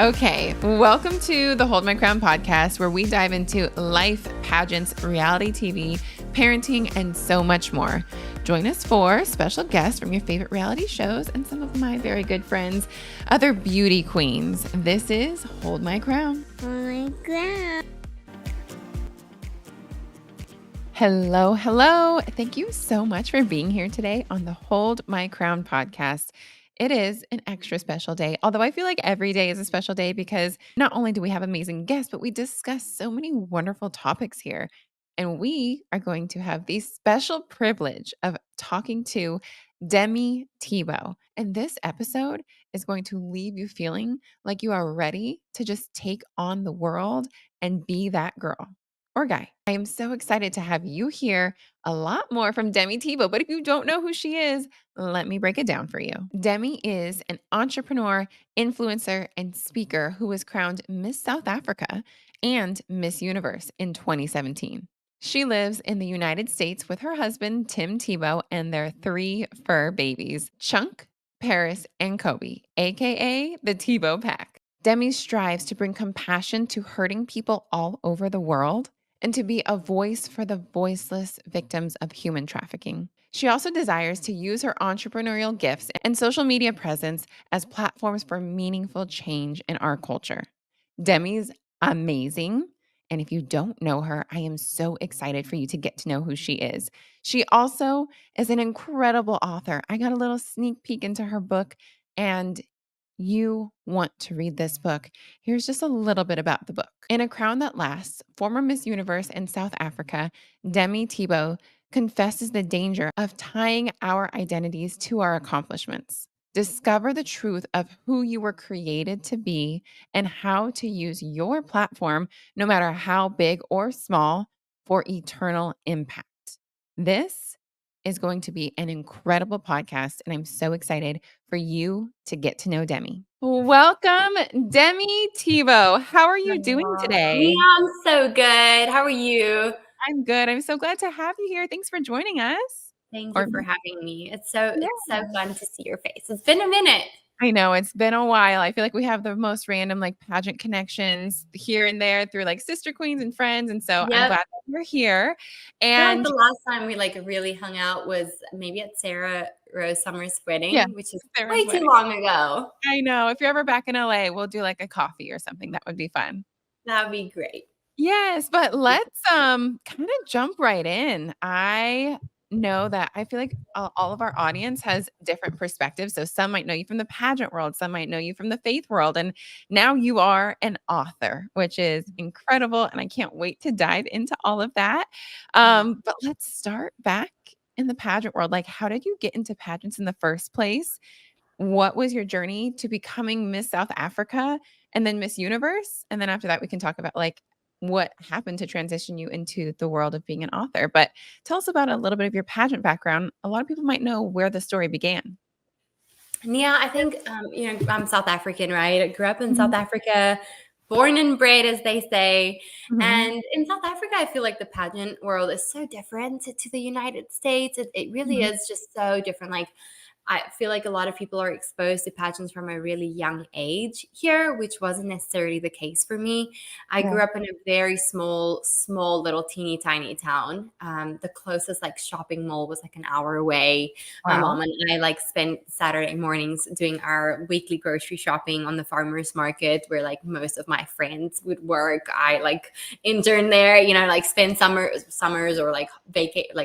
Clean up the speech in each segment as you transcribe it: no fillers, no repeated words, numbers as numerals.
Okay, welcome to the Hold My Crown podcast, where we dive into life, pageants, reality TV, parenting, and so much more. Join us for special guests from your favorite reality shows and some of my very good friends, other beauty queens. This is Hold My Crown. Hold my crown. Hello. Thank you so much for being here today on the Hold My Crown podcast. It is an extra special day, although I feel like every day is a special day because not only do we have amazing guests, but we discuss so many wonderful topics here. And we are going to have the special privilege of talking to Demi Tebow. And this episode is going to leave you feeling like you are ready to just take on the world and be that girl or guy. I am so excited to have you hear a lot more from Demi Tebow. But if you don't know who she is, let me break it down for you. Demi is an entrepreneur, influencer, and speaker who was crowned Miss South Africa and Miss Universe in 2017. She lives in the United States with her husband, Tim Tebow, and their 3 fur babies, Chunk, Paris, and Kobe, aka the Tebow Pack. Demi strives to bring compassion to hurting people all over the world and to be a voice for the voiceless victims of human trafficking. She also desires to use her entrepreneurial gifts and social media presence as platforms for meaningful change in our culture. Demi's amazing. And if you don't know her, I am so excited for you to get to know who she is. She also is an incredible author. I got a little sneak peek into her book, and you want to read this book. Here's just a little bit about the book. In A Crown That Lasts, former Miss Universe in South Africa, Demi Tebow confesses the danger of tying our identities to our accomplishments. Discover the truth of who you were created to be and how to use your platform, no matter how big or small, for eternal impact. This is going to be an incredible podcast, and I'm so excited for you to get to know Demi. Welcome, Demi Tebow. How are you doing today? Yeah, I'm so good. How are you? I'm good. I'm so glad to have you here. Thanks for joining us. Thank you Or for having me. It's yeah. so fun to see your face. It's been a minute. I know it's been a while. I feel like we have the most random like pageant connections here and there through like sister queens and friends. And so I'm Yep. glad that you're here. I feel like And the last time we really hung out was maybe at Sarah Rose Summer's yeah, wedding, which is Sarah's way too wedding. long ago. I know. If you're ever back in LA, we'll do like a coffee or something. That would be fun. That would be great. Yes, but let's kind of jump right in. I know that I feel like all of our audience has different perspectives. So some might know you from the pageant world, some might know you from the faith world, and now you are an author, which is incredible. And I can't wait to dive into all of that. But let's start back in the pageant world. Like, how did you get into pageants in the first place? What was your journey to becoming Miss South Africa and then Miss Universe? And then after that, we can talk about like what happened to transition you into the world of being an author. But tell us about a little bit of your pageant background. A lot of people might know where the story began. Yeah, I think I'm South African, right? I grew up in South Mhm. Africa, born and bred, as they say. Mhm. And in South Africa, I feel like the pageant world is so different to the United States. It really Mhm. is just so different. Like I feel like a lot of people are exposed to pageants from a really young age here, which wasn't necessarily the case for me. I Yeah. grew up in a very small little teeny tiny town. The closest like shopping mall was like an hour away. My Wow. mom and I like spent Saturday mornings doing our weekly grocery shopping on the farmers market where like most of my friends would work. I like intern there, like spend summers or like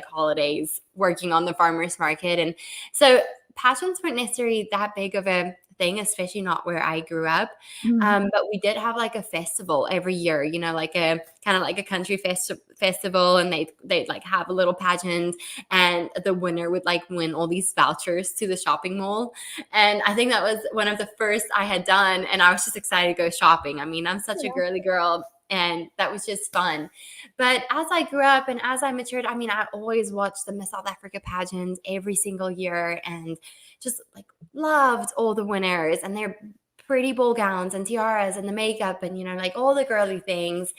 holidays working on the farmers market. And so pageants weren't necessarily that big of a thing, especially not where I grew up. Mhm. But we did have like a festival every year, like a kind of like a country festival, and they'd like have a little pageant, and the winner would like win all these vouchers to the shopping mall. And I think that was one of the first I had done, and I was just excited to go shopping. I mean, I'm such a girly girl, and that was just fun. But as I grew up and as I matured, I mean, I always watched the Miss South Africa pageants every single year and just like loved all the winners and their pretty ball gowns and tiaras and the makeup and, like all the girly things.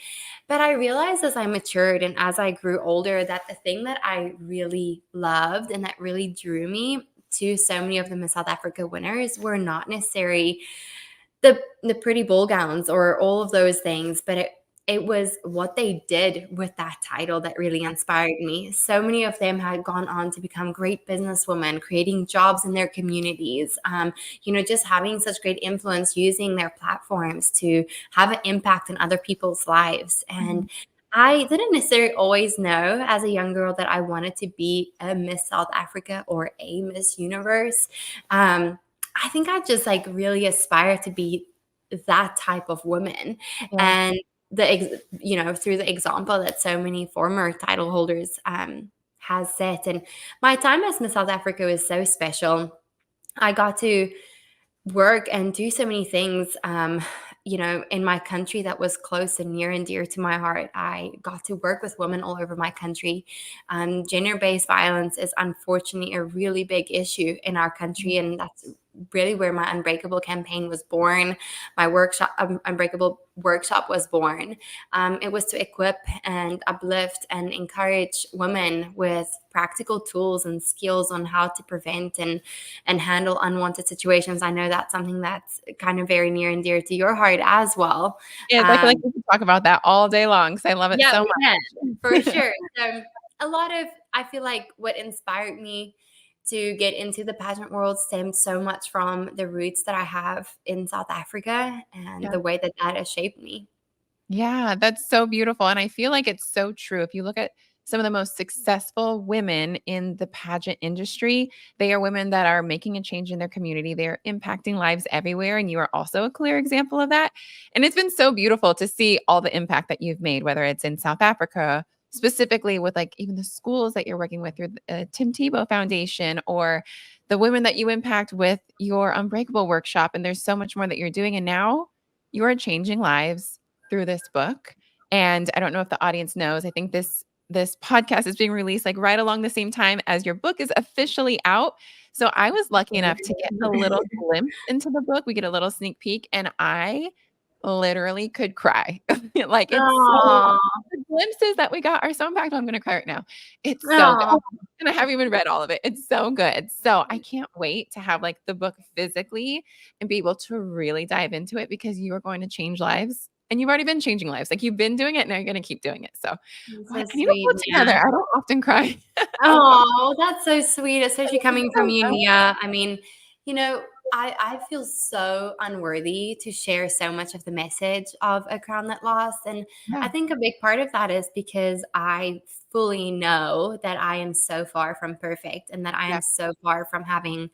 But I realized as I matured and as I grew older that the thing that I really loved and that really drew me to so many of the Miss South Africa winners were not necessarily the pretty ball gowns or all of those things, but it was what they did with that title that really inspired me. So many of them had gone on to become great businesswomen, creating jobs in their communities, just having such great influence, using their platforms to have an impact in other people's lives. Mhm. And I didn't necessarily always know as a young girl that I wanted to be a Miss South Africa or a Miss Universe. Um, I think I just like really aspire to be that type of woman. Yeah. And through the example that so many former title holders has set. And my time as Miss South Africa was so special. I got to work and do so many things in my country that was close and near and dear to my heart. I got to work with women all over my country. Gender-based violence is unfortunately a really big issue in our country, and that's really where my Unbreakable campaign was born. My workshop, Unbreakable workshop, was born. It was to equip and uplift and encourage women with practical tools and skills on how to prevent and handle unwanted situations. I know that's something that's kind of very near and dear to your heart as well. Yes, I feel like Um, we could talk about that all day long because I love it yeah, so we can for much. sure. So I feel like what inspired me to get into the pageant world stemmed so much from the roots that I have in South Africa and Yeah. the way that that has shaped me. Yeah, that's so beautiful, and I feel like it's so true. If you look at some of the most successful women in the pageant industry, they are women that are making a change in their community. They're impacting lives everywhere, and you are also a clear example of that. And it's been so beautiful to see all the impact that you've made, whether it's in South Africa, specifically with like even the schools that you're working with through the Tim Tebow Foundation, or the women that you impact with your Unbreakable workshop. And there's so much more that you're doing. And now you are changing lives through this book. And I don't know if the audience knows, I think this podcast is being released like right along the same time as your book is officially out. So I was lucky enough to get a little glimpse into the book. We get a little sneak peek and I literally could cry. Like it's so Oh, the glimpses that we got are so impactful. I'm gonna cry right now. It's so good. oh, Oh, and I haven't even read all of it. It's so good. So I can't wait to have like the book physically and be able to really dive into it because you are going to change lives. And you've already been changing lives. Like you've been doing it, now you're gonna keep doing it. So that's what so I need to sweet, pull it Nia. together. I don't often cry. Oh, that's so sweet, I especially love you coming from so you, much. Nia. I mean, you know, I feel so unworthy to share so much of the message of A Crown That Lost. And I Yeah, think a big part of that is because I fully know that I am so far from perfect and that I yeah, am so far from having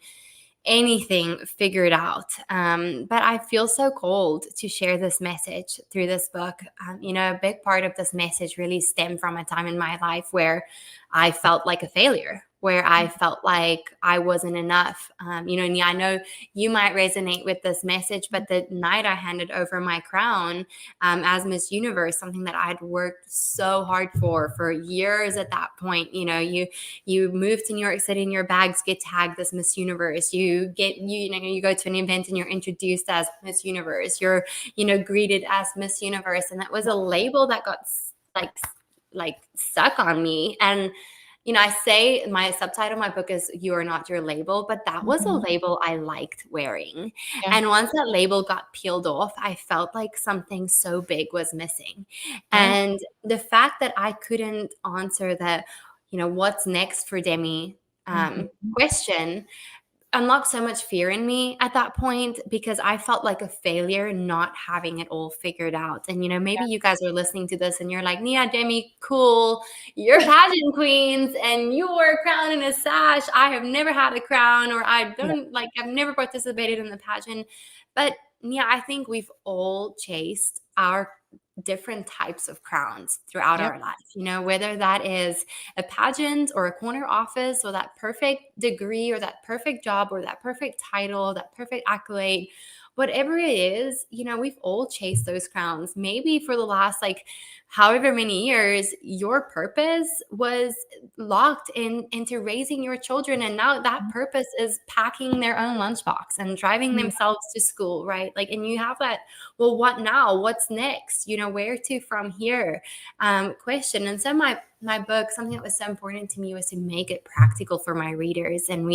anything figured out. But I feel so called to share this message through this book. A big part of this message really stemmed from a time in my life where I felt like a failure, where I felt like I wasn't enough. And yeah, I know you might resonate with this message, but the night I handed over my crown as Miss Universe, something that I'd worked so hard for years at that point, you move to New York City and your bags get tagged as Miss Universe. You go to an event and you're introduced as Miss Universe. You're, greeted as Miss Universe. And that was a label that got like stuck on me. And I say my subtitle, my book is "You Are Not Your Label," but that was a mhm, label I liked wearing. yeah, And once that label got peeled off, I felt like something so big was missing. right, And the fact that I couldn't answer that, what's next for Demi mhm, question unlocked so much fear in me at that point because I felt like a failure not having it all figured out. And maybe you guys are listening to this and you're like, Nia, Demi, cool, you're pageant queens and you wore a crown and a sash. I have never had a crown, or yeah, I've never participated in the pageant. But Nia, I think we've all chased our different types of crowns throughout yep, our life, whether that is a pageant or a corner office or that perfect degree or that perfect job or that perfect title, that perfect accolade, whatever it is, we've all chased those crowns maybe for the last like however many years, your purpose was locked into raising your children. And now that purpose is packing their own lunchbox and driving Yeah. themselves to school, right? Like, and you have that, well, what now? What's next? Where to from here? Question. And so my book, something that was so important to me was to make it practical for my readers. And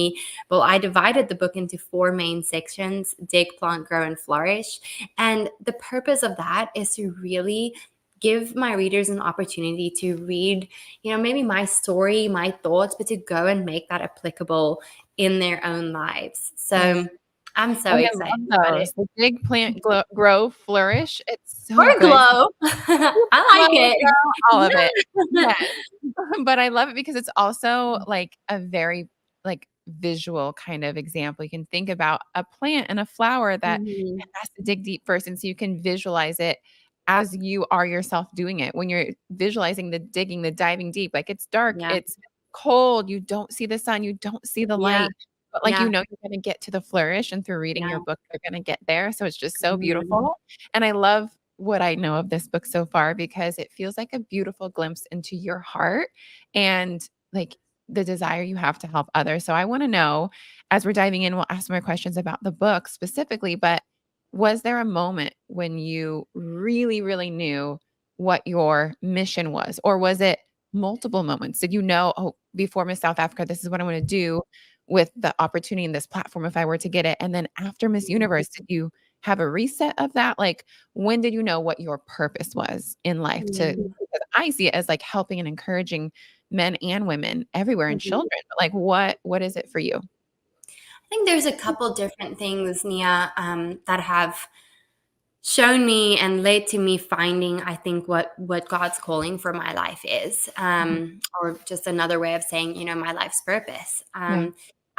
I divided the book into 4 main sections: dig, plant, grow, and flourish. And the purpose of that is to really give my readers an opportunity to read, maybe my story, my thoughts, but to go and make that applicable in their own lives. Yes. So I'm so And I excited love about it. those. The dig, plant, grow, flourish. It's so Or good. glow. I Glow, like it. girl, all of it. Yes. But I love it because it's also like a very like visual kind of example. You can think about a plant and a flower that Mhm. has to dig deep first. And so you can visualize it as you are yourself doing it. When you're visualizing the digging, the diving deep, like it's dark, Yeah. it's cold, you don't see the sun, you don't see the Yeah. light. But like Yeah. you're gonna get to the flourish, and through reading Yeah. your book, you're gonna get there. So it's just so Mhm. beautiful. And I love what I know of this book so far because it feels like a beautiful glimpse into your heart and like the desire you have to help others. So I want to know, as we're diving in, we'll ask more questions about the book specifically, but was there a moment when you really, really knew what your mission was? Or was it multiple moments? Did you know, oh, before Miss South Africa, this is what I want to do with the opportunity in this platform if I were to get it? And then after Miss Universe, did you have a reset of that? Like, when did you know what your purpose was in life Mhm. because I see it as like helping and encouraging men and women everywhere and Mhm. children. But like what is it for you? I think there's a couple different things, Nia, that have shown me and led to me finding, I think, what God's calling for my life is, Mhm. or just another way of saying, my life's purpose. Yeah.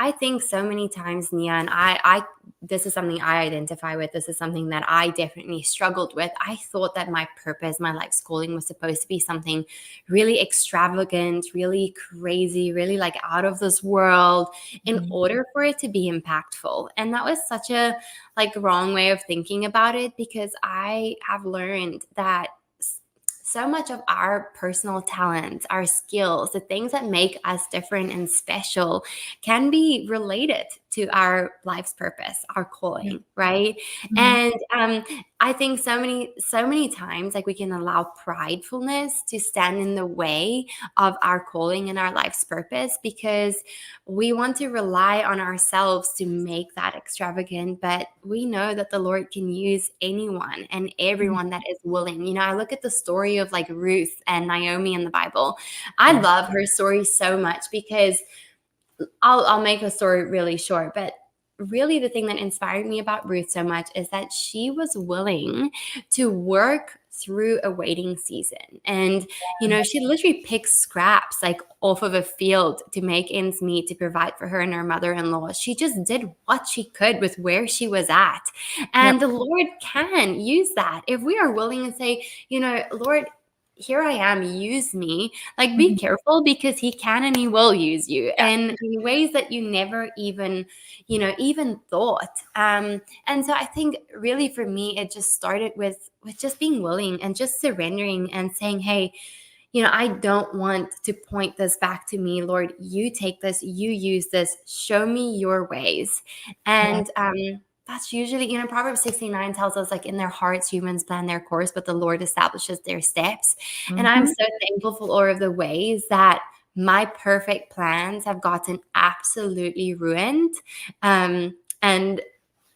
I think so many times, Nia, and I this is something I identify with. This is something that I definitely struggled with. I thought that my purpose, my life's calling, was supposed to be something really extravagant, really crazy, really like out of this world, in Mhm. order for it to be impactful. And that was such a like wrong way of thinking about it, because I have learned that so much of our personal talents, our skills, the things that make us different and special can be related to our life's purpose, our Yeah. calling, right? Mhm. And I think so many times, like, we can allow pridefulness to stand in the way of our calling and our life's purpose, because we want to rely on ourselves to make that extravagant. But we know that the Lord can use anyone and Mhm. everyone that is willing. I look at the story of like Ruth and Naomi in the Bible. I Yeah. love her story so much, because I'll make the story really short, but really the thing that inspired me about Ruth so much is that she was willing to work through a waiting season. And she literally picked scraps like off of a field to make ends meet, to provide for her and her mother-in-law. She just did what she could with where she was at. Yep. And the Lord can use that if we are willing and say, Lord, here I am, use me. Like, be Mhm. careful, because he can and he will use you, Yeah. and in ways that you never even thought. And so I think really for me, it just started with just being willing and just surrendering and saying, hey, I don't want to point this back to me. Lord, you take this, you use this, show me your ways. Yeah. And that's usually, Proverbs 69 tells us, like, in their hearts, humans plan their course, but the Lord establishes their steps. And I'm Mhm. so thankful for all of the ways that my perfect plans have gotten absolutely ruined. And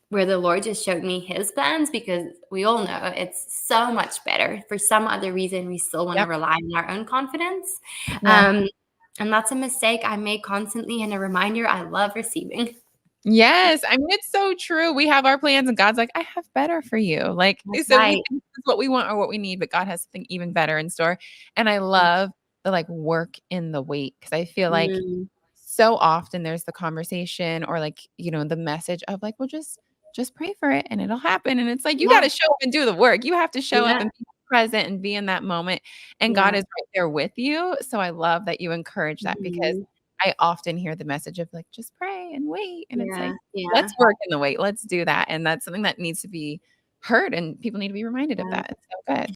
where the Lord just showed me his plans, because we all know it's so much better. For some other reason, we still want to Yep. rely on our own confidence. Yeah. Um, and that's a mistake I make constantly, and a reminder I love receiving. Yes, I mean, it's so true. We have our plans and God's like, "I have better for you." Like, That's so we right. think this is what we want or what we need, but God has something even better in store. And I love the like work in the wait because I feel like Mm, so often there's the conversation or like, the message of like, well, just pray for it and it'll happen. And it's like you got yeah, to show up and do the work. You have to show up yeah, and be present and be in that moment. And God yeah. is right there with you. So I love that you encourage that because Mhm. I often hear the message of like, just pray and wait. And it's Yeah, like, yeah, let's work in the wait. Let's do that. And that's something that needs to be heard and people need to be reminded of yeah. that. It's so good.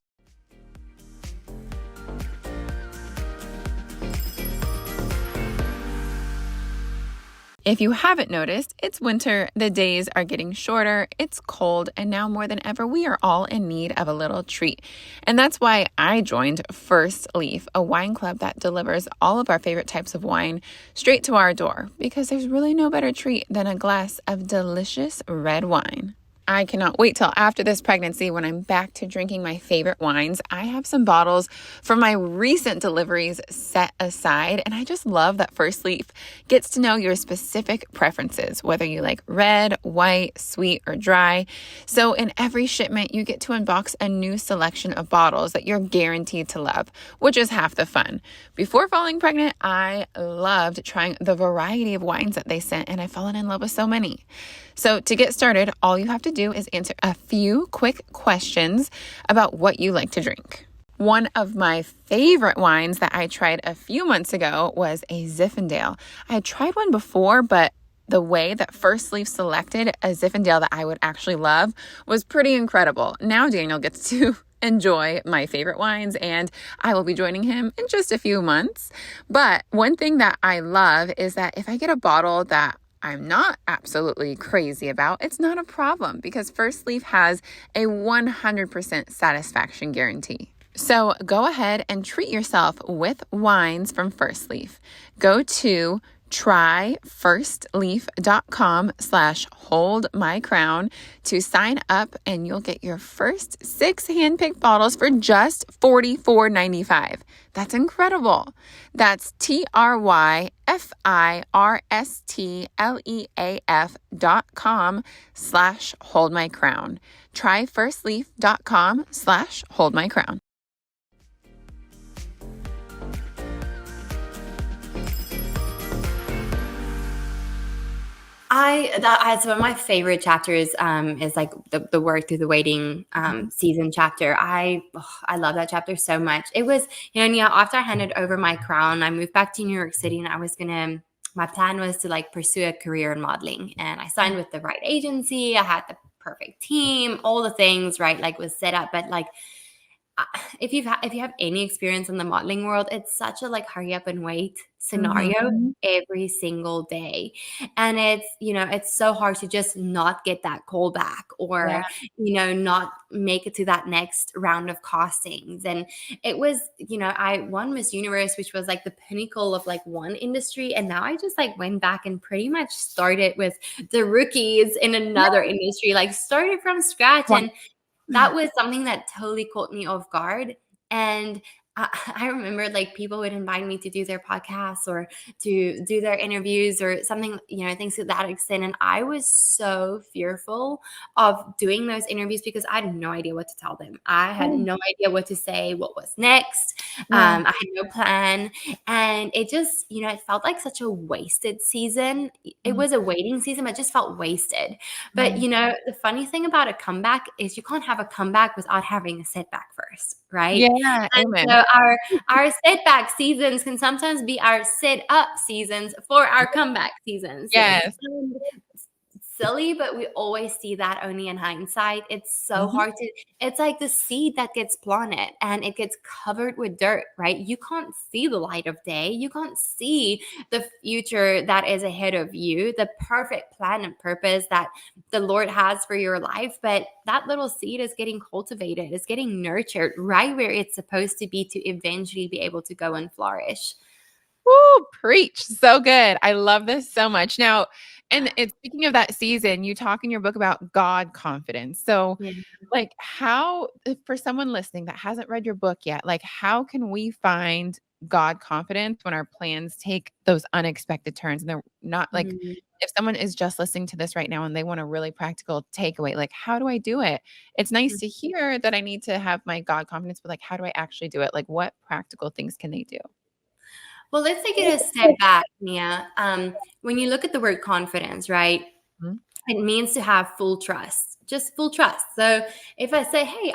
If you haven't noticed, it's winter, the days are getting shorter, it's cold, and now more than ever, we are all in need of a little treat. And that's why I joined First Leaf, a wine club that delivers all of our favorite types of wine straight to our door, because there's really no better treat than a glass of delicious red wine. I cannot wait till after this pregnancy when I'm back to drinking my favorite wines. I have some bottles from my recent deliveries set aside, and I just love that First Leaf gets to know your specific preferences, whether you like red, white, sweet, or dry. So in every shipment, you get to unbox a new selection of bottles that you're guaranteed to love, which is half the fun. Before falling pregnant, I loved trying the variety of wines that they sent, and I've fallen in love with so many. So to get started, all you have to do is answer a few quick questions about what you like to drink. One of my favorite wines that I tried a few months ago was a Zinfandel. I had tried one before, but the way that First Leaf selected a Zinfandel that I would actually love was pretty incredible. Now Daniel gets to enjoy my favorite wines, and I will be joining him in just a few months. But one thing that I love is that if I get a bottle that I'm not absolutely crazy about, it's not a problem because First Leaf has a 100% satisfaction guarantee. So go ahead and treat yourself with wines from First Leaf. Go to tryfirstleaf.com/holdmycrown to sign up, and you'll get your first 6 handpicked bottles for just $44.95. That's incredible. That's tryfirstleaf.com/holdmycrown. Tryfirstleaf.com/holdmycrown. That's one of my favorite chapters, is like the work through the waiting season chapter. I love that chapter so much. It was, after I handed over my crown, I moved back to New York City, and my plan was to like pursue a career in modeling, and I signed with the right agency. I had the perfect team, all the things, right? Like was set up, but like, if you have any experience in the modeling world, it's such a like hurry up and wait scenario every single day. And it's so hard to just not get that call back or, not make it to that next round of castings. And it was, I won Miss Universe, which was like the pinnacle of like one industry. And now I just like went back and pretty much started with the rookies in another industry, like started from scratch. And that was something that totally caught me off guard. And I remember like people would invite me to do their podcasts or to do their interviews or something, things to that extent. And I was so fearful of doing those interviews because I had no idea what to tell them. I had no idea what to say, what was next. I had no plan. And it just, it felt like such a wasted season. It was a waiting season, but it just felt wasted. But, the funny thing about a comeback is you can't have a comeback without having a setback first, right? Yeah, And amen. so our setback seasons can sometimes be our set up seasons for our comeback seasons. Yes. And silly, but we always see that only in hindsight. It's so hard it's like the seed that gets planted and it gets covered with dirt, right? You can't see the light of day. You can't see the future that is ahead of you, the perfect plan and purpose that the Lord has for your life. But that little seed is getting cultivated, it's getting nurtured right where it's supposed to be to eventually be able to go and flourish. Woo, preach. So good. I love this so much. Now, and it's speaking of that season, you talk in your book about God confidence. So, Yeah. like, for someone listening that hasn't read your book yet, like, how can we find God confidence when our plans take those unexpected turns? And they're not like, Mhm. if someone is just listening to this right now and they want a really practical takeaway, like, how do I do it? It's nice to hear that I need to have my God confidence, but like, how do I actually do it? Like, what practical things can they do? Well, let's take it a step back, Mia. When you look at the word confidence, right? Mhm. It means to have full trust, just full trust. So if I say, hey,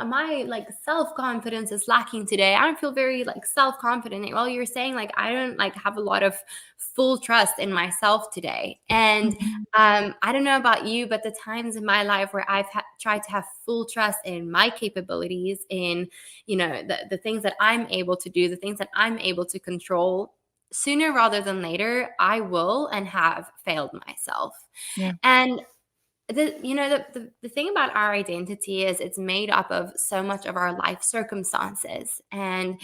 my like self-confidence is lacking today. I don't feel very like self-confident. Well, you're saying like, I don't like have a lot of full trust in myself today. And Mhm. I don't know about you, but the times in my life where I've tried to have full trust in my capabilities, in, the things that I'm able to do, the things that I'm able to control, sooner rather than later, I will and have failed myself. Yeah. And the thing about our identity is it's made up of so much of our life circumstances, and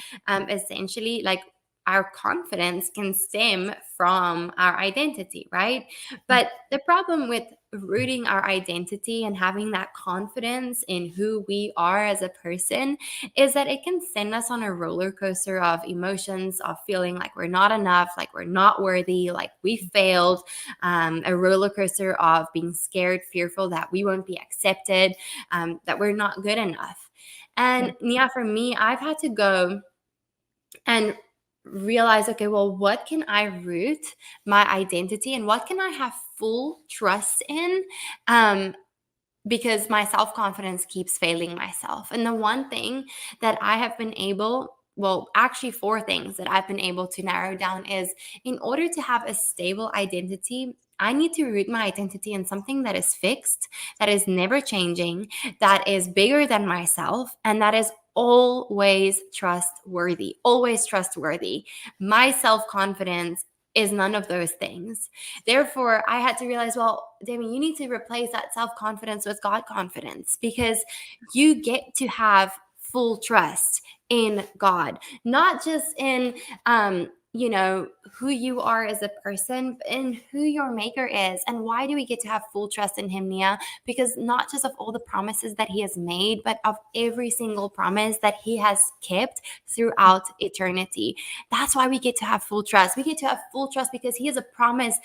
essentially, like, our confidence can stem from our identity, right? Mm. But the problem with rooting our identity and having that confidence in who we are as a person is that it can send us on a roller coaster of emotions, of feeling like we're not enough, like we're not worthy, like we failed, a roller coaster of being scared, fearful that we won't be accepted, that we're not good enough. Yeah. And yeah, for me, I've had to go and realize, okay, well, what can I root my identity and what can I have full trust in? Because my self confidence keeps failing myself. And the one thing that I have been able, well, actually, four things that I've been able to narrow down is, in order to have a stable identity, I need to root my identity in something that is fixed, that is never changing, that is bigger than myself, and that is always trustworthy. Always trustworthy. My self confidence is none of those things. Therefore, I had to realize, well, Demi, you need to replace that self confidence with God confidence, because you get to have full trust in God, not just in, who you are as a person, but in who your maker is. And why do we get to have full trust in him, Nia? Because not just of all the promises that he has made, but of every single promise that he has kept throughout eternity. That's why we get to have full trust. We get to have full trust because he is a promise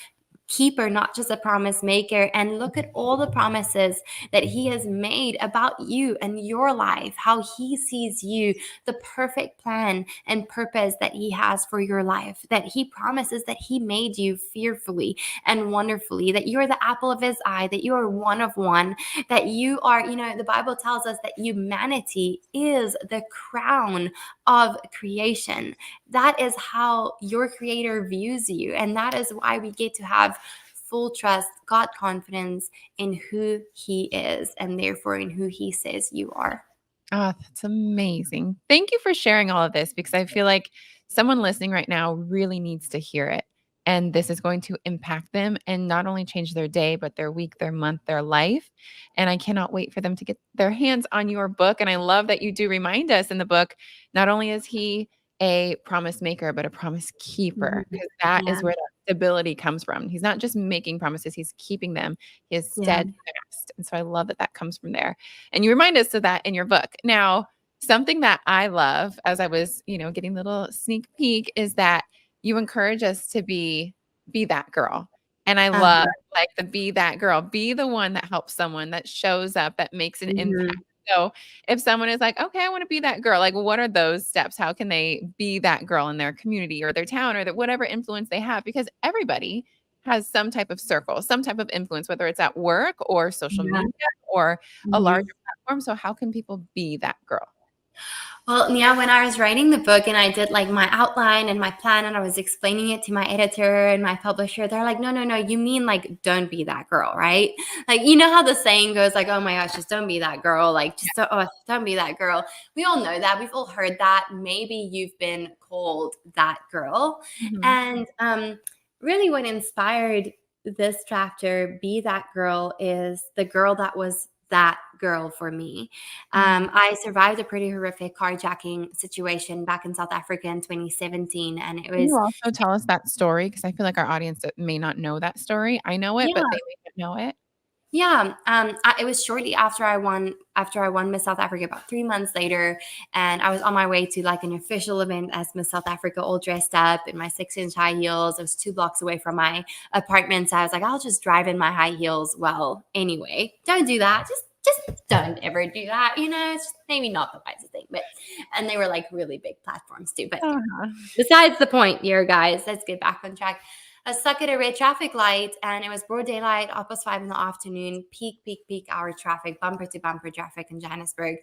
keeper, not just a promise maker. And look at all the promises that he has made about you and your life, how he sees you, the perfect plan and purpose that he has for your life, that he promises that he made you fearfully and wonderfully, that you're the apple of his eye, that you are one of one, that you are, the Bible tells us that humanity is the crown of creation. That is how your creator views you. And that is why we get to have full trust, God confidence in who he is, and therefore in who he says you are. Oh, that's amazing. Thank you for sharing all of this because I feel like someone listening right now really needs to hear it. And this is going to impact them and not only change their day, but their week, their month, their life. And I cannot wait for them to get their hands on your book. And I love that you do remind us in the book, not only is he a promise maker, but a promise keeper, Mhm. because that Yeah. is where that stability comes from. He's not just making promises, he's keeping them. He is Yeah. steadfast. And so I love that that comes from there. And you remind us of that in your book. Now, something that I love as I was, getting a little sneak peek is that you encourage us to be that girl. And I love Uh-huh. like the be that girl, be the one that helps someone, that shows up, that makes an impact. Mhm. So if someone is like, okay, I want to be that girl, like what are those steps? How can they be that girl in their community or their town or that whatever influence they have? Because everybody has some type of circle, some type of influence, whether it's at work or social Yeah. media or a larger Mhm. platform. So how can people be that girl? Well, yeah, when I was writing the book and I did like my outline and my plan and I was explaining it to my editor and my publisher, they're like, no, no, no, you mean like, don't be that girl, right? Like, you know how the saying goes, like, oh my gosh, just don't be that girl. Like, just don't be that girl. We all know that. We've all heard that. Maybe you've been called that girl. Mhm. And really, what inspired this chapter, Be That Girl, is the girl that was that girl for me. Mm. I survived a pretty horrific carjacking situation back in South Africa in 2017, and it Can you was, also tell us that story? Because I feel like our audience that may not know that story. I know it, but yeah. they may not know it. Yeah, it was shortly after I won. After I won Miss South Africa, about 3 months later, and I was on my way to like an official event as Miss South Africa, all dressed up in my 6-inch high heels. I was 2 blocks away from my apartment, so I was like, I'll just drive in my high heels. Well, anyway, don't do that. Just don't ever do that. It's just maybe not the wisest thing. But and they were like really big platforms too. But Uh-huh. besides the point here, guys, let's get back on track. I was stuck at a red traffic light and it was broad daylight, 5:30 in the afternoon, peak hour traffic, bumper to bumper traffic in Johannesburg,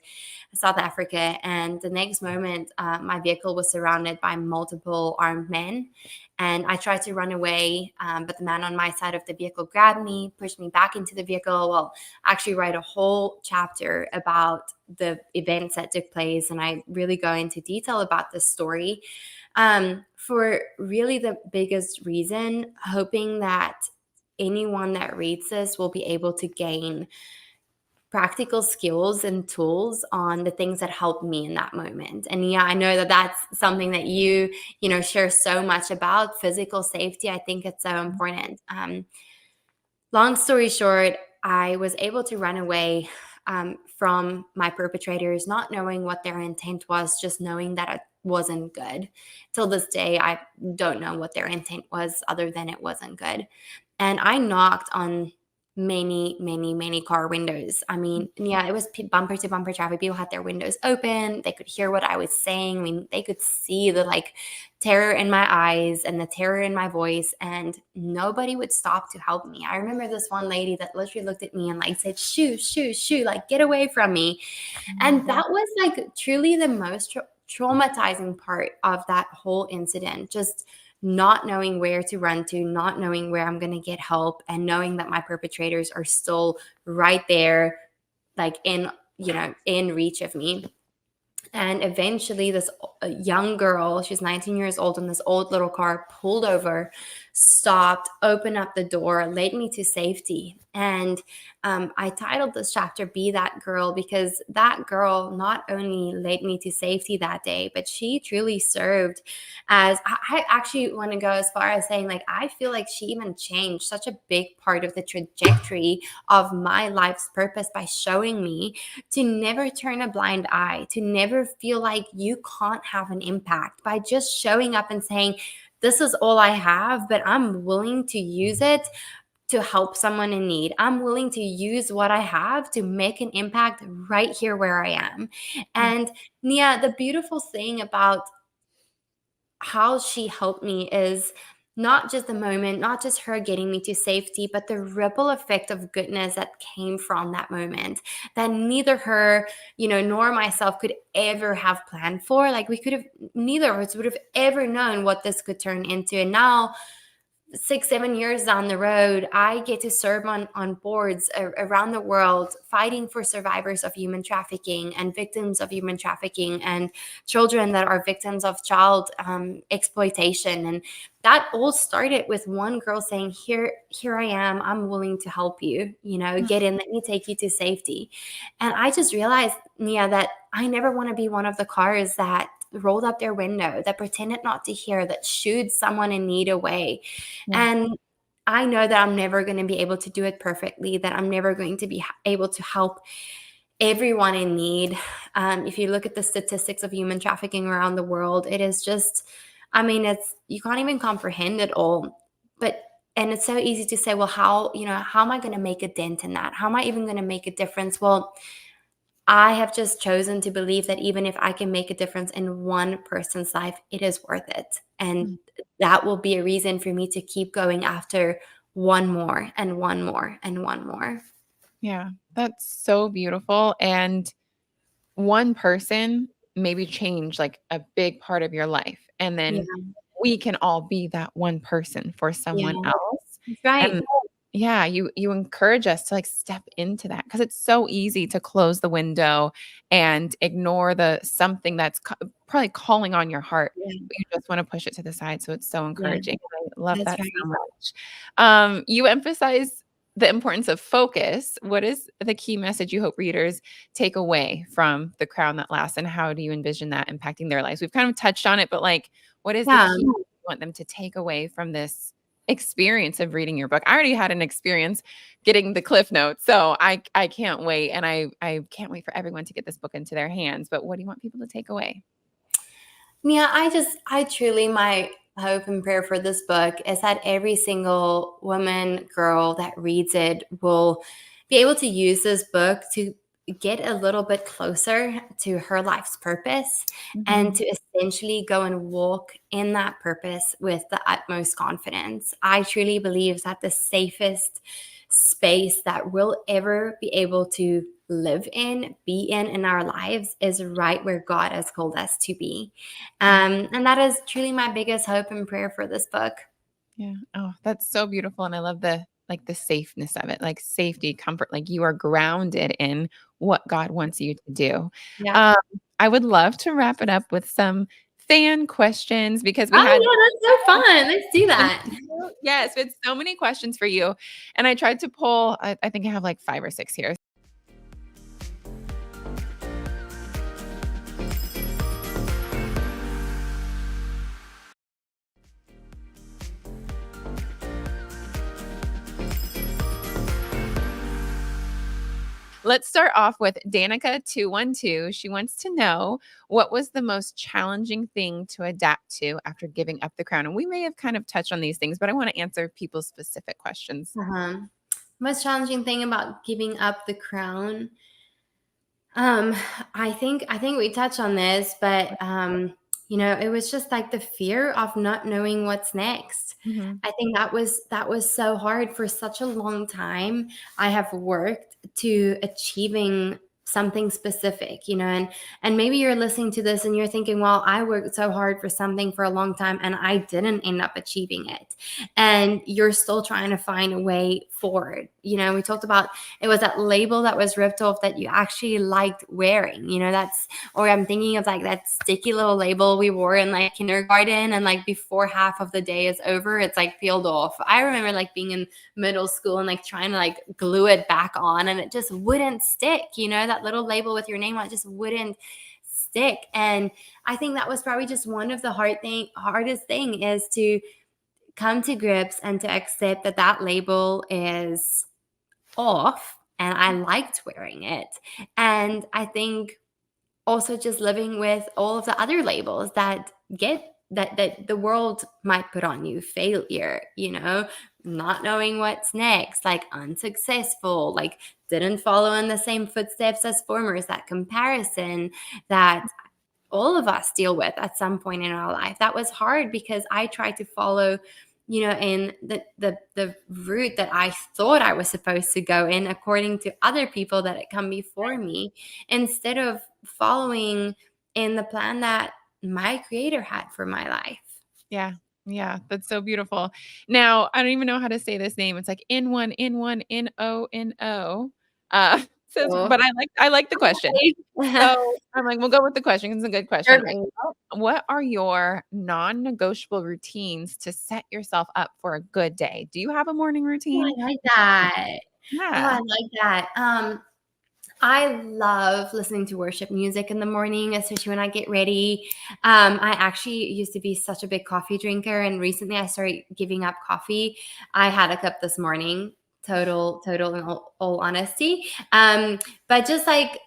South Africa. And the next moment, my vehicle was surrounded by multiple armed men. And I tried to run away, but the man on my side of the vehicle grabbed me, pushed me back into the vehicle. Well, I actually write a whole chapter about the events that took place. And I really go into detail about this story. for really the biggest reason, hoping that anyone that reads this will be able to gain practical skills and tools on the things that helped me in that moment. And yeah, I know that that's something that you know, share so much about physical safety. I think it's so important. Long story short, I was able to run away from my perpetrators, not knowing what their intent was, just knowing that it wasn't good. Till this day, I don't know what their intent was other than it wasn't good. And I knocked on many, many, many car windows. I mean, yeah, it was bumper to bumper traffic. People had their windows open. They could hear what I was saying. I mean, they could see the like terror in my eyes and the terror in my voice, and nobody would stop to help me. I remember this one lady that literally looked at me and like said, shoo, shoo, shoo, like get away from me. And that was like truly the most traumatizing part of that whole incident. Just not knowing where to run to, not knowing where I'm going to get help, and knowing that my perpetrators are still right there, like in reach of me. And eventually, this young girl, she's 19 years old, in this old little car, pulled over, stopped, opened up the door, led me to safety. And I titled this chapter Be That Girl, because that girl not only led me to safety that day, but she truly served as, I actually want to go as far as saying, like, I feel like she even changed such a big part of the trajectory of my life's purpose by showing me to never turn a blind eye, to never feel like you can't have an impact, by just showing up and saying, this is all I have, but I'm willing to use it to help someone in need. I'm willing to use what I have to make an impact right here where I am. And Nia, the beautiful thing about how she helped me is not just the moment, not just her getting me to safety, but the ripple effect of goodness that came from that moment that neither her, nor myself could ever have planned for. Like, we could have, neither of us would have ever known what this could turn into. And now, 6-7 years down the road, I get to serve on boards around the world, fighting for survivors of human trafficking and victims of human trafficking and children that are victims of child exploitation. And that all started with one girl saying, here I am, I'm willing to help you, get in, let me take you to safety. And I just realized, Nia, that I never want to be one of the cars that rolled up their window, that pretended not to hear, that shooed someone in need away. And I know that I'm never going to be able to do it perfectly, that I'm never going to be able to help everyone in need. If you look at the statistics of human trafficking around the world, it is just, you can't even comprehend it all. And it's so easy to say, well, how am I going to make a dent in that? How am I even going to make a difference? Well, I have just chosen to believe that even if I can make a difference in one person's life, it is worth it. And that will be a reason for me to keep going after one more and one more and one more. Yeah, that's so beautiful. And one person maybe change like a big part of your life. And Yeah, then we can all be that one person for someone yeah, else. that's right. And yeah, you encourage us to like step into that, because it's so easy to close the window and ignore the something that's probably calling on your heart, Yeah, but you just want to push it to the side. So it's so yeah, encouraging. I love that's that right. so much. You emphasize the importance of focus. What is the key message you hope readers take away from The Crown That Lasts, and how do you envision that impacting their lives? We've kind of touched on it, but like, what is the Yeah, key you want them to take away from this experience of reading your book? I already had an experience getting the cliff notes, so I can't wait, and I can't wait for everyone to get this book into their hands. But what do you want people to take away? yeah. I truly, my hope and prayer for this book is that every single woman, girl that reads it will be able to use this book to get a little bit closer to her life's purpose, and Mhm. to essentially go and walk in that purpose with the utmost confidence. I truly believe that the safest space that we'll ever be able to live in, be in our lives, is right where God has called us to be. Yeah. And that is truly my biggest hope and prayer for this book. Yeah. Oh, that's so beautiful. And I love the safeness of it, like safety, comfort, like you are grounded in what God wants you to do. Yeah. Um, I would love to wrap it up with some fan questions because we Oh, had yeah, that's so fun. Let's do that. yes, we had so many questions for you, and I tried to pull I think I have, like, 5 or 6 here. Let's start off with Danica212. She wants to know, what was the most challenging thing to adapt to after giving up the crown? And we may have kind of touched on these things, but I want to answer people's specific questions. Uh-huh. Most challenging thing about giving up the crown. I think we touched on this, but it was just like the fear of not knowing what's next. Mhm. I think that was so hard for such a long time. I have worked to achieving something specific, and maybe you're listening to this and you're thinking, well, I worked so hard for something for a long time and I didn't end up achieving it. And you're still trying to find a way forward. We talked about it was that label that was ripped off that you actually liked wearing. Or I'm thinking of like that sticky little label we wore in like kindergarten, and like before half of the day is over, it's like peeled off. I remember like being in middle school and like trying to like glue it back on, and it just wouldn't stick. That little label with your name on it just wouldn't stick. And I think that was probably just one of the hardest thing is to come to grips and to accept that that label is off, and I liked wearing it. And I think also just living with all of the other labels that get that the world might put on you: failure, not knowing what's next, like unsuccessful, like didn't follow in the same footsteps as formers, that comparison that all of us deal with at some point in our life. That was hard because I tried to follow, in the route that I thought I was supposed to go in according to other people that had come before me, instead of following in the plan that my creator had for my life. Yeah. Yeah, that's so beautiful. Now, I don't even know how to say this name. It's like N1, N-O. Says, So, but I like the question. So, I'm like, we'll go with the question. It's a good question. perfect. What are your non-negotiable routines to set yourself up for a good day? Do you have a morning Oh, routine? I like that. Oh, I Yeah. like that. I love listening to worship music in the morning, especially when I get ready. I actually used to be such a big coffee drinker, and recently I started giving up coffee. I had a cup this morning, total, in all honesty. But just like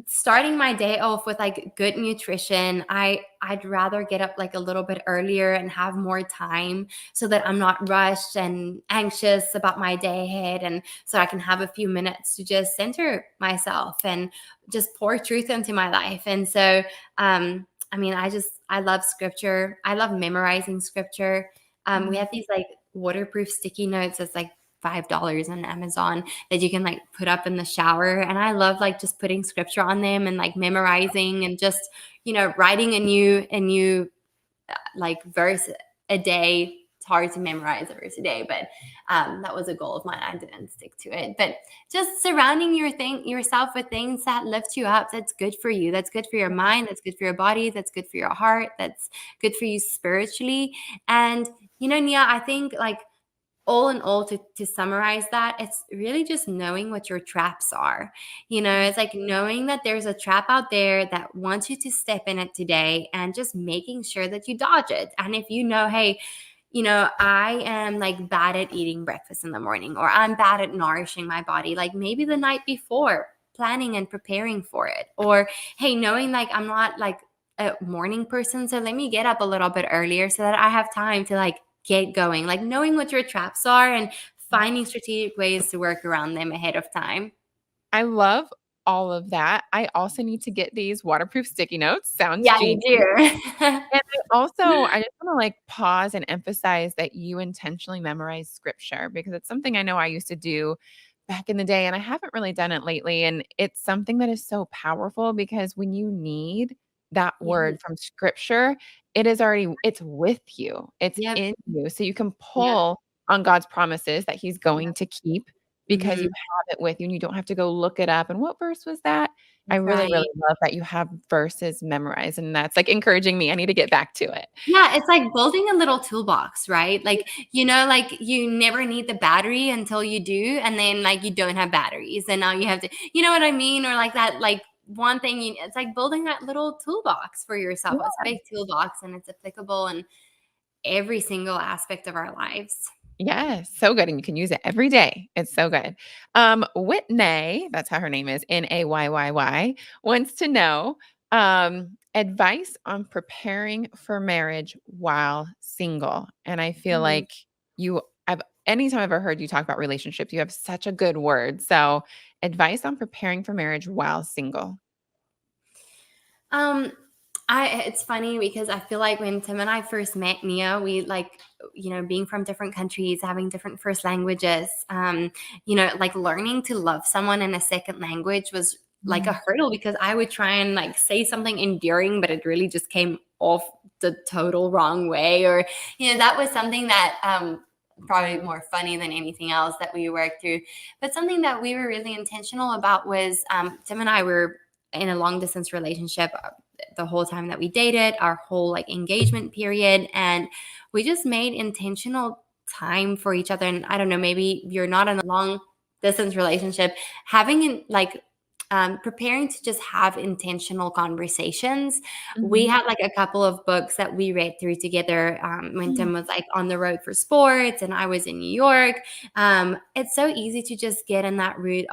starting my day off with like good nutrition, I'd rather get up like a little bit earlier and have more time so that I'm not rushed and anxious about my day ahead, and so I can have a few minutes to just center myself and just pour truth into my life. And so I love scripture. I love memorizing scripture. We Mhm. have these like waterproof sticky notes that's like $5 on Amazon that you can like put up in the shower. And I love like just putting scripture on them and like memorizing and just, writing a new like verse a day. It's hard to memorize a verse a day, but that was a goal of mine. I didn't stick to it. But just surrounding yourself with things that lift you up, that's good for you. That's good for your mind. That's good for your body. That's good for your heart. That's good for you spiritually. And Nia, I think like all in all, to summarize that, it's really just knowing what your traps are. It's like knowing that there's a trap out there that wants you to step in it today, and just making sure that you dodge it. And if hey, I am like bad at eating breakfast in the morning, or I'm bad at nourishing my body, like maybe the night before, planning and preparing for it. Or hey, knowing like I'm not like a morning person, so let me get up a little bit earlier so that I have time to like get going. Like knowing what your traps are and finding strategic ways to work around them ahead of time. I love all of that. I also need to get these waterproof sticky notes. Sounds Yeah, you genius. do. And I just wanna, like, pause and emphasize that you intentionally memorize scripture, because it's something I know I used to do back in the day, and I haven't really done it lately, and it's something that is so powerful because when you need that Yeah. word from scripture, it's with you, it's Yep. in you, so you can Yep. pull on God's promises that He's going Yep. to keep because you Mhm. have it with you, and you don't have to go look it up, and what verse was that? I really, really Right. love that you have verses memorized, and that's, like, encouraging me. I need to get back to it. Yeah, it's like building a little toolbox, right? Like, like you never need the battery until you do, and then like you don't have batteries, and now you have to, you know what I mean? Or like that, like one thing it's like building that little toolbox for yourself. It's a big toolbox and it's applicable in every single aspect of our lives. Yes, so good, and you can use it every day. It's so good. Whitney, that's how her name is, Nayyyy, wants to know advice on preparing for marriage while single. And I feel Mhm. like I've anytime I've ever heard you talk about relationships, you have such a good word. So, advice on preparing for marriage while single. Um, it's funny because I feel like when Tim and I first met Nia, we like, being from different countries, having different first languages, like learning to love someone in a second language was like a Mm, hurdle because I would try and like say something endearing, but it really just came off the total wrong way. Or, that was something that probably more funny than anything else that we worked through. But something that we were really intentional about was Tim and I were in a long distance relationship the whole time that we dated, our whole like engagement period. And we just made intentional time for each other. And I don't know, maybe you're not in a long distance relationship, having like preparing to just have intentional conversations. We mhm, had like a couple of books that we read through together when mm, Tim was like on the road for sports and I was in New York. It's so easy to just get in that routine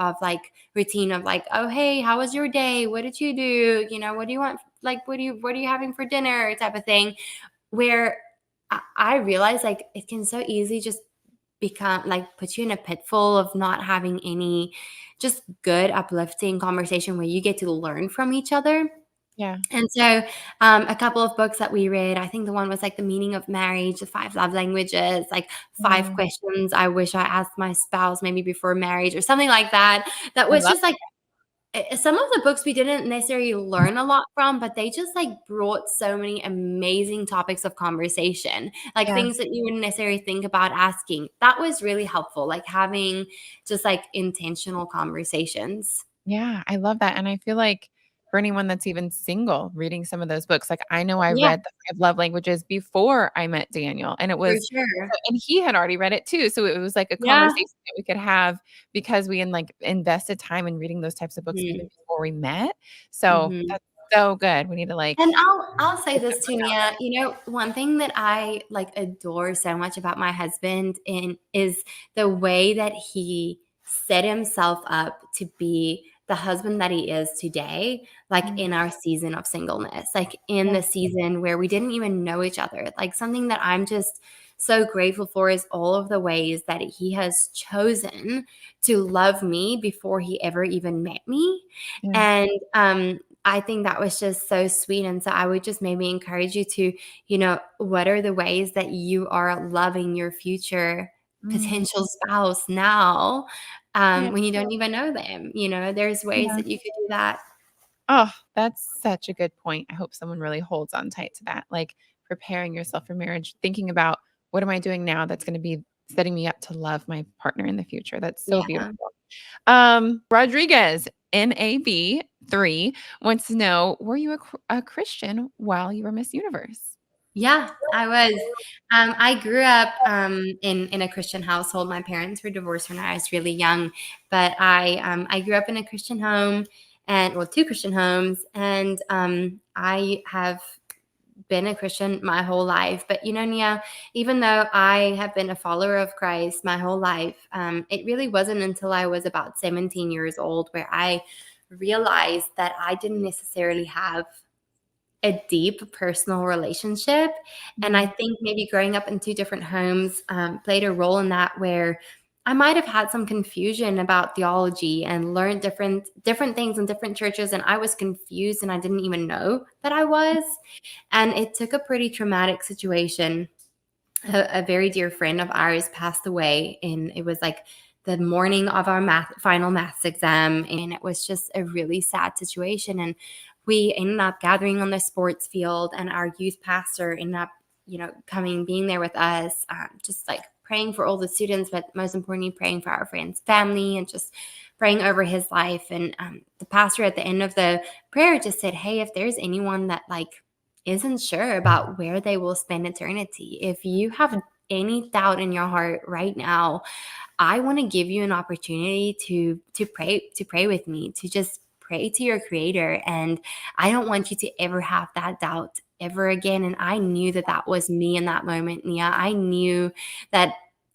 of like, oh hey, how was your day? What did you do? What do you want? Like, what are you having for dinner? Type of thing. Where I realize like it can so easily just become like put you in a pitfall of not having any just good uplifting conversation where you get to learn from each other. yeah. And so a couple of books that we read, I think the one was like The Meaning of Marriage, The Five Love Languages, like five Mm, questions I wish I asked my spouse maybe before marriage or something like that. That I was love just like some of the books we didn't necessarily learn a lot from, but they just like brought so many amazing topics of conversation, like yeah. things that you wouldn't necessarily think about asking. That was really helpful, like having just like intentional conversations. Yeah, I love that, and I feel like for anyone that's even single, reading some of those books, like, I know I Yeah, read The Five Love Languages before I met Daniel, and it for was sure. and he had already read it too, so it was like a Yeah. conversation that we could have because we invested time in reading those types of books even Mhm. before we met, so Mhm. that's so good. We need to, like, And I'll say get that this book to out Nia, there. one thing that I like adore so much about my husband and is the way that he set himself up to be the husband that he is today, like Mm, in our season of singleness, like in yeah, the season where we didn't even know each other. Like something that I'm just so grateful for is all of the ways that he has chosen to love me before he ever even met me. yeah, And I think that was just so sweet. And so I would just maybe encourage you to, what are the ways that you are loving your future mm, potential spouse now yeah, when you don't even know them? There's ways yeah. that you could do that. Oh, that's such a good point. I hope someone really holds on tight to that, like, preparing yourself for marriage, thinking about, "What am I doing now that's gonna be setting me up to love my partner in the future?" That's so Yeah. beautiful. Rodriguez, NAB3, wants to know, "Were you a Christian while you were Miss Universe?" Yeah, I was. I grew up in a Christian household. My parents were divorced when I was really young, but I grew up in a Christian home, and well, two Christian homes, and I have been a Christian my whole life. But Nia, even though I have been a follower of Christ my whole life, it really wasn't until I was about 17 years old where I realized that I didn't necessarily have a deep personal relationship. And I Mm, think maybe growing up in two different homes played a role in that, where I might have had some confusion about theology and learned different things in different churches, and I was confused and I didn't even know that I was. And it took a pretty traumatic situation. A very dear friend of ours passed away, and it was like the morning of our final maths exam, and it was just a really sad situation. And we ended up gathering on the sports field, and our youth pastor ended up, being there with us, just like praying for all the students, but most importantly, praying for our friend's family and just praying over his life. And the pastor at the end of the prayer just said, hey, if there's anyone that like isn't sure about where they will spend eternity, if you have any doubt in your heart right now, I want to give you an opportunity to pray with me, to just pray to your creator. And I don't want you to ever have that doubt ever again. And I knew that that was me in that moment, Nia. I knew that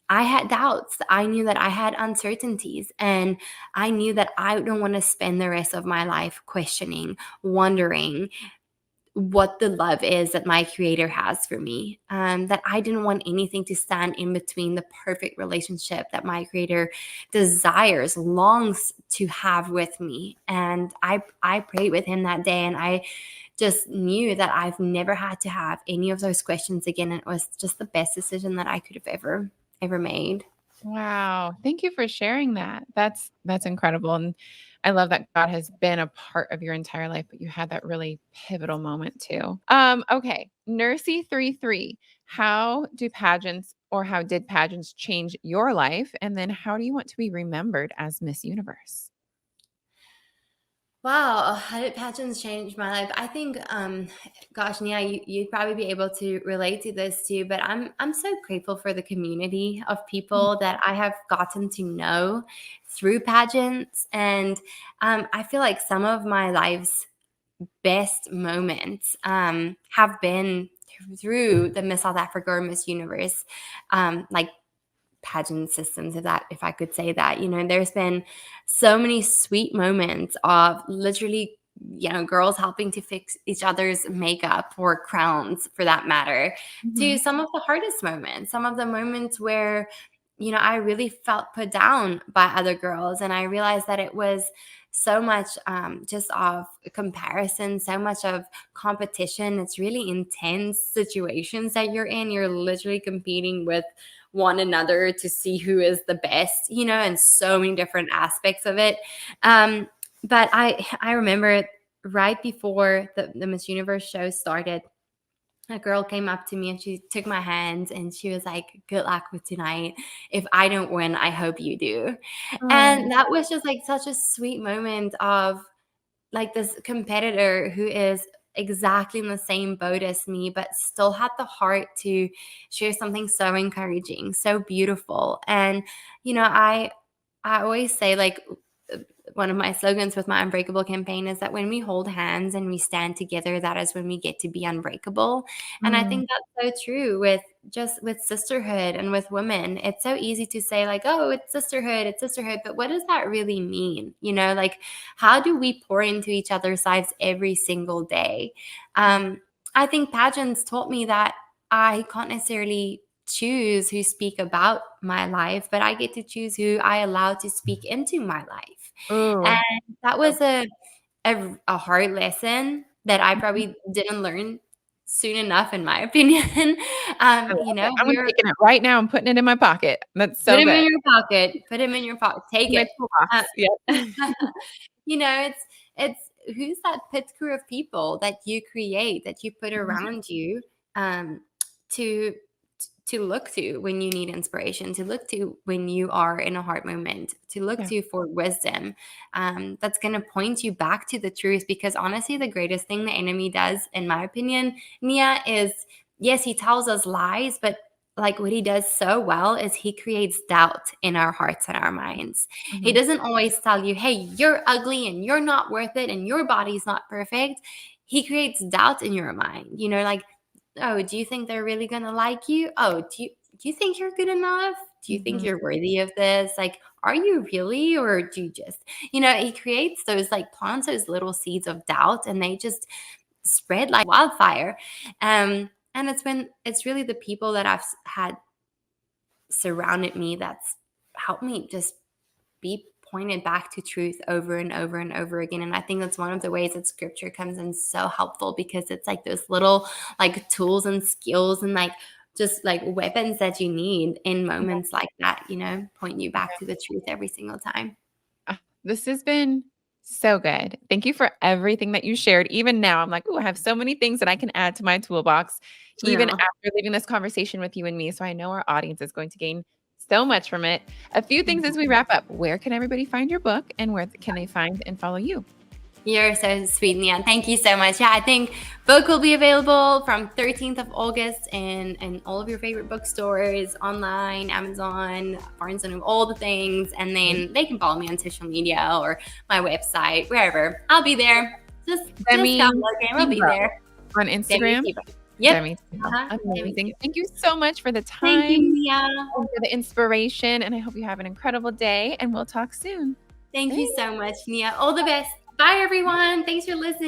I had doubts. I knew that I had uncertainties. And I knew that I don't want to spend the rest of my life questioning, wondering what the love is that my creator has for me. That I didn't want anything to stand in between the perfect relationship that my creator desires, longs to have with me. And I prayed with him that day, and I just knew that I've never had to have any of those questions again. And it was just the best decision that I could have ever made. Wow. Thank you for sharing that. That's incredible. And I love that God has been a part of your entire life, but you had that really pivotal moment too. Okay. Nursey 33. How do pageants or how did pageants change your life? And then how do you want to be remembered as Miss Universe? Wow, how did pageants change my life? I think, gosh, Nia, you'd probably be able to relate to this too. But I'm so grateful for the community of Mhm. people that I have gotten to know through pageants, and I feel like some of my life's best moments have been through the Miss South Africa or Miss Universe, like pageant systems, if I could say that. There's been so many sweet moments of literally, girls helping to fix each other's makeup or crowns for that matter, to Mhm. some of the hardest moments, some of the moments where I really felt put down by other girls, and I realized that it was so much just of comparison, so much of competition. It's really intense situations that you're in. You're literally competing with one another to see who is the best, and so many different aspects of it. But I remember right before the Miss Universe show started, a girl came up to me and she took my hand and she was like, good luck with tonight. If I don't win, I hope you do. Oh. And that was just like such a sweet moment of like this competitor who is exactly in the same boat as me, but still had the heart to share something so encouraging, so beautiful. And I always say, like, one of my slogans with my Unbreakable campaign is that when we hold hands and we stand together, that is when we get to be unbreakable. And I Mm. think that's so true with sisterhood and with women. It's so easy to say, like, oh, it's sisterhood, but what does that really mean? Like, how do we pour into each other's lives every single day? I think pageants taught me that I can't necessarily choose who speak about my life, but I get to choose who I allow to speak into my life. And Ooh. that So was a hard lesson that I Mhm. probably didn't learn soon enough, in my opinion. I love it. I'm We're taking it right now and putting it in my pocket. That's put so him good. in your pocket. Put him in your pocket. Take In my it. Uh, toolbox. Yep. it's who's that pit crew of people that you create, that you put Mhm. around you, to look to when you need inspiration, to look to when you are in a hard moment, to look Yeah. to for wisdom, that's going to point you back to the truth. Because honestly, the greatest thing the enemy does, in my opinion, Nia, is, yes, he tells us lies, but like what he does so well is he creates doubt in our hearts and our minds. He Mhm. doesn't always tell you, hey, you're ugly and you're not worth it and your body's not perfect. He creates doubt in your mind, like, oh, do you think they're really gonna like you? Oh, do you think you're good enough? Do you think Mhm. you're worthy of this? Like, are you really, or do you just, he creates those, like, plants those little seeds of doubt, and they just spread like wildfire. And it's really the people that I've had surrounded me that's helped me just be pointed back to truth over and over and over again. And I think that's one of the ways that scripture comes in so helpful, because it's like those little, like, tools and skills and, like, just like weapons that you need in moments like that, point you back to the truth every single time. This has been so good. Thank you for everything that you shared. Even now, I'm like, "Ooh, I have so many things that I can add to my toolbox, even Yeah. after leaving this conversation with you and me." So I know our audience is going to gain so much from it. A few things as we wrap up. Where can everybody find your book, and where can they find and follow you? You're so sweet, Nia. Thank you so much. Yeah, I think book will be available from 13th of August in all of your favorite bookstores, online, Amazon, Barnes and Noble, all the things. And then they can follow me on social media or my website, wherever. I'll be there. Just come looking. I'll be there. On Instagram? Yep. Demi Tebow. Amazing. Thank you so much for the Thank time you, Nia. and for the inspiration, and I hope you have an incredible day, and we'll talk soon. Thank you so much, Nia. All the best. Bye, everyone. Thanks for listening.